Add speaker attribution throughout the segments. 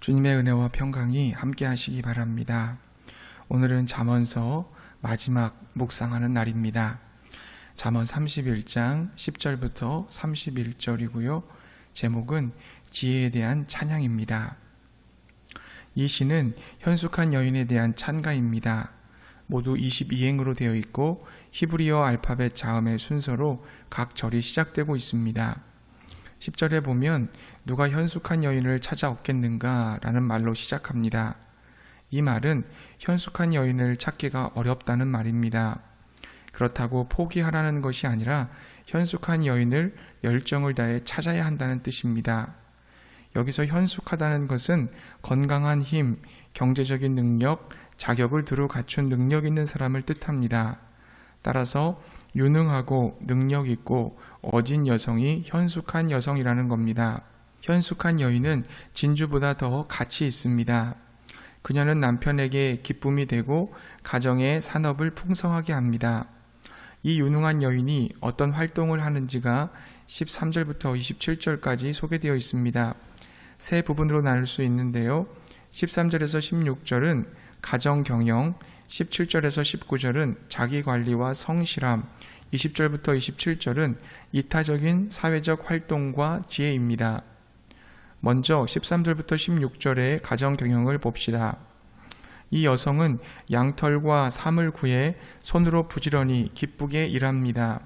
Speaker 1: 주님의 은혜와 평강이 함께 하시기 바랍니다. 오늘은 잠언서 마지막 묵상하는 날입니다. 잠언 31장 10절부터 31절이고요. 제목은 지혜에 대한 찬양입니다. 이 시는 현숙한 여인에 대한 찬가입니다. 모두 22행으로 되어 있고 히브리어 알파벳 자음의 순서로 각 절이 시작되고 있습니다. 10절에 보면 누가 현숙한 여인을 찾아 얻겠는가 라는 말로 시작합니다. 이 말은 현숙한 여인을 찾기가 어렵다는 말입니다. 그렇다고 포기하라는 것이 아니라 현숙한 여인을 열정을 다해 찾아야 한다는 뜻입니다. 여기서 현숙하다는 것은 건강한 힘, 경제적인 능력, 자격을 두루 갖춘 능력 있는 사람을 뜻합니다. 따라서 유능하고 능력 있고 어진 여성이 현숙한 여성이라는 겁니다. 현숙한 여인은 진주보다 더 가치 있습니다. 그녀는 남편에게 기쁨이 되고 가정의 산업을 풍성하게 합니다. 이 유능한 여인이 어떤 활동을 하는지가 13절부터 27절까지 소개되어 있습니다. 세 부분으로 나눌 수 있는데요. 13절에서 16절은 가정 경영, 17절에서 19절은 자기관리와 성실함, 20절부터 27절은 이타적인 사회적 활동과 지혜입니다. 먼저 13절부터 16절의 가정 경영을 봅시다. 이 여성은 양털과 삼을 구해 손으로 부지런히 기쁘게 일합니다.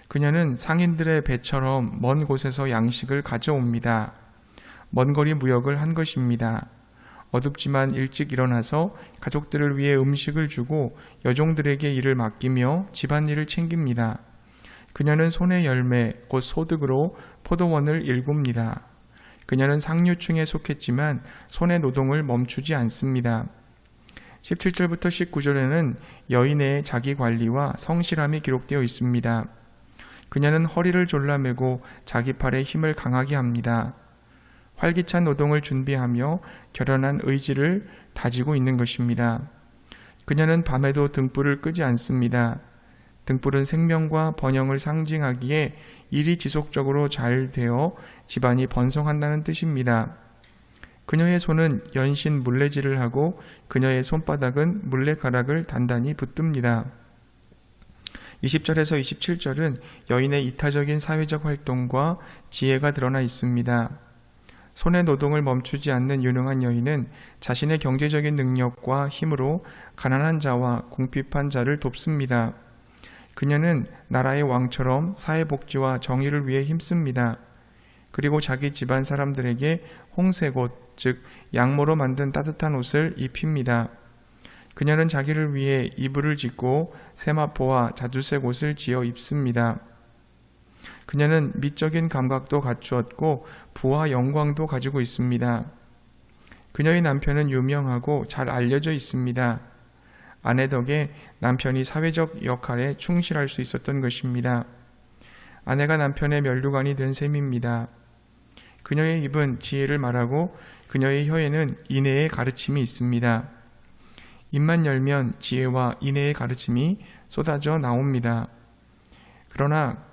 Speaker 1: 그녀는 상인들의 배처럼 먼 곳에서 양식을 가져옵니다. 먼 거리 무역을 한 것입니다. 어둡지만 일찍 일어나서 가족들을 위해 음식을 주고 여종들에게 일을 맡기며 집안일을 챙깁니다. 그녀는 손의 열매, 곧 소득으로 포도원을 일굽니다. 그녀는 상류층에 속했지만 손의 노동을 멈추지 않습니다. 17절부터 19절에는 여인의 자기관리와 성실함이 기록되어 있습니다. 그녀는 허리를 졸라매고 자기 팔에 힘을 강하게 합니다. 활기찬 노동을 준비하며 결연한 의지를 다지고 있는 것입니다. 그녀는 밤에도 등불을 끄지 않습니다. 등불은 생명과 번영을 상징하기에 일이 지속적으로 잘 되어 집안이 번성한다는 뜻입니다. 그녀의 손은 연신 물레질을 하고 그녀의 손바닥은 물레가락을 단단히 붙듭니다. 20절에서 27절은 여인의 이타적인 사회적 활동과 지혜가 드러나 있습니다. 손의 노동을 멈추지 않는 유능한 여인은 자신의 경제적인 능력과 힘으로 가난한 자와 궁핍한 자를 돕습니다. 그녀는 나라의 왕처럼 사회복지와 정의를 위해 힘씁니다. 그리고 자기 집안 사람들에게 홍색옷, 즉 양모로 만든 따뜻한 옷을 입힙니다. 그녀는 자기를 위해 이불을 짓고 세마포와 자주색 옷을 지어 입습니다. 그녀는 미적인 감각도 갖추었고 부와 영광도 가지고 있습니다. 그녀의 남편은 유명하고 잘 알려져 있습니다. 아내 덕에 남편이 사회적 역할에 충실할 수 있었던 것입니다. 아내가 남편의 면류관이 된 셈입니다. 그녀의 입은 지혜를 말하고 그녀의 혀에는 인애의 가르침이 있습니다. 입만 열면 지혜와 인애의 가르침이 쏟아져 나옵니다. 그러나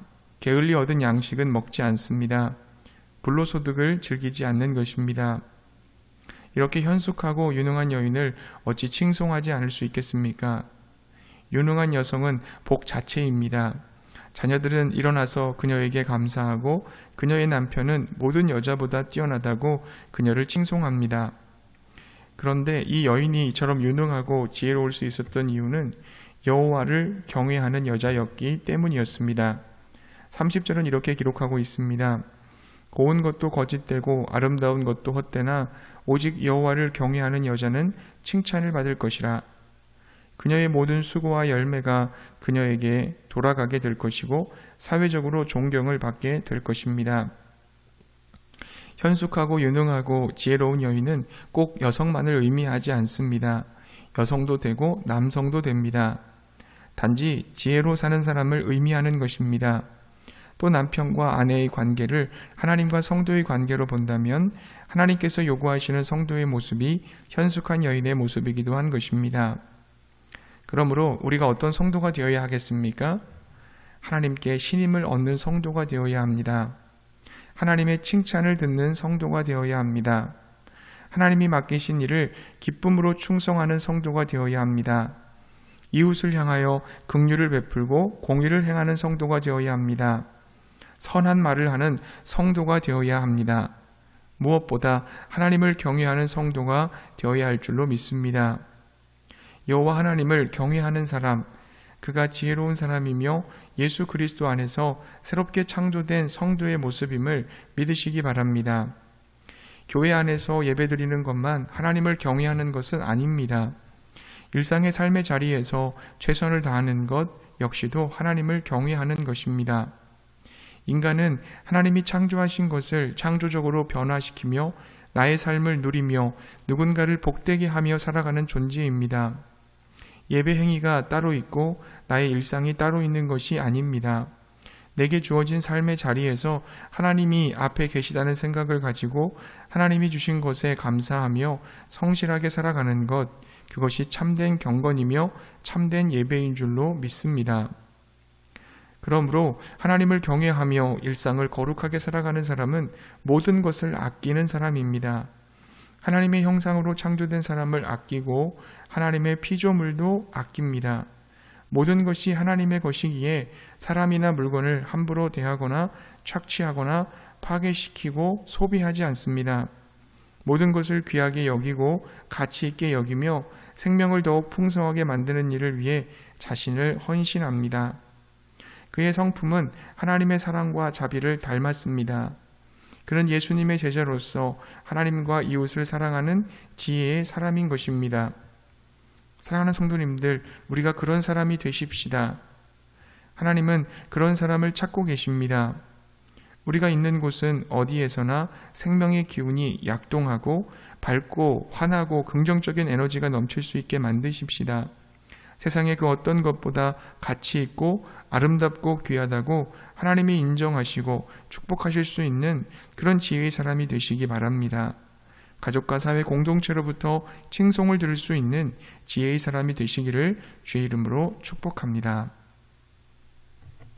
Speaker 1: 게을리 얻은 양식은 먹지 않습니다. 불로소득을 즐기지 않는 것입니다. 이렇게 현숙하고 유능한 여인을 어찌 칭송하지 않을 수 있겠습니까? 유능한 여성은 복 자체입니다. 자녀들은 일어나서 그녀에게 감사하고 그녀의 남편은 모든 여자보다 뛰어나다고 그녀를 칭송합니다. 그런데 이 여인이 이처럼 유능하고 지혜로울 수 있었던 이유는 여호와를 경외하는 여자였기 때문이었습니다. 30절은 이렇게 기록하고 있습니다. 고운 것도 거짓되고 아름다운 것도 헛되나 오직 여호와를 경외하는 여자는 칭찬을 받을 것이라. 그녀의 모든 수고와 열매가 그녀에게 돌아가게 될 것이고 사회적으로 존경을 받게 될 것입니다. 현숙하고 유능하고 지혜로운 여인은 꼭 여성만을 의미하지 않습니다. 여성도 되고 남성도 됩니다. 단지 지혜로 사는 사람을 의미하는 것입니다. 또 남편과 아내의 관계를 하나님과 성도의 관계로 본다면 하나님께서 요구하시는 성도의 모습이 현숙한 여인의 모습이기도 한 것입니다. 그러므로 우리가 어떤 성도가 되어야 하겠습니까? 하나님께 신임을 얻는 성도가 되어야 합니다. 하나님의 칭찬을 듣는 성도가 되어야 합니다. 하나님이 맡기신 일을 기쁨으로 충성하는 성도가 되어야 합니다. 이웃을 향하여 긍휼을 베풀고 공의를 행하는 성도가 되어야 합니다. 선한 말을 하는 성도가 되어야 합니다. 무엇보다 하나님을 경외하는 성도가 되어야 할 줄로 믿습니다. 여호와 하나님을 경외하는 사람, 그가 지혜로운 사람이며 예수 그리스도 안에서 새롭게 창조된 성도의 모습임을 믿으시기 바랍니다. 교회 안에서 예배드리는 것만 하나님을 경외하는 것은 아닙니다. 일상의 삶의 자리에서 최선을 다하는 것 역시도 하나님을 경외하는 것입니다. 인간은 하나님이 창조하신 것을 창조적으로 변화시키며 나의 삶을 누리며 누군가를 복되게 하며 살아가는 존재입니다. 예배 행위가 따로 있고 나의 일상이 따로 있는 것이 아닙니다. 내게 주어진 삶의 자리에서 하나님이 앞에 계시다는 생각을 가지고 하나님이 주신 것에 감사하며 성실하게 살아가는 것, 그것이 참된 경건이며 참된 예배인 줄로 믿습니다. 그러므로 하나님을 경외하며 일상을 거룩하게 살아가는 사람은 모든 것을 아끼는 사람입니다. 하나님의 형상으로 창조된 사람을 아끼고 하나님의 피조물도 아낍니다. 모든 것이 하나님의 것이기에 사람이나 물건을 함부로 대하거나 착취하거나 파괴시키고 소비하지 않습니다. 모든 것을 귀하게 여기고 가치 있게 여기며 생명을 더욱 풍성하게 만드는 일을 위해 자신을 헌신합니다. 그의 성품은 하나님의 사랑과 자비를 닮았습니다. 그는 예수님의 제자로서 하나님과 이웃을 사랑하는 지혜의 사람인 것입니다. 사랑하는 성도님들, 우리가 그런 사람이 되십시다. 하나님은 그런 사람을 찾고 계십니다. 우리가 있는 곳은 어디에서나 생명의 기운이 약동하고 밝고 환하고 긍정적인 에너지가 넘칠 수 있게 만드십시다. 세상의 그 어떤 것보다 가치 있고 아름답고 귀하다고 하나님이 인정하시고 축복하실 수 있는 그런 지혜의 사람이 되시기 바랍니다. 가족과 사회 공동체로부터 칭송을 들을 수 있는 지혜의 사람이 되시기를 주의 이름으로 축복합니다.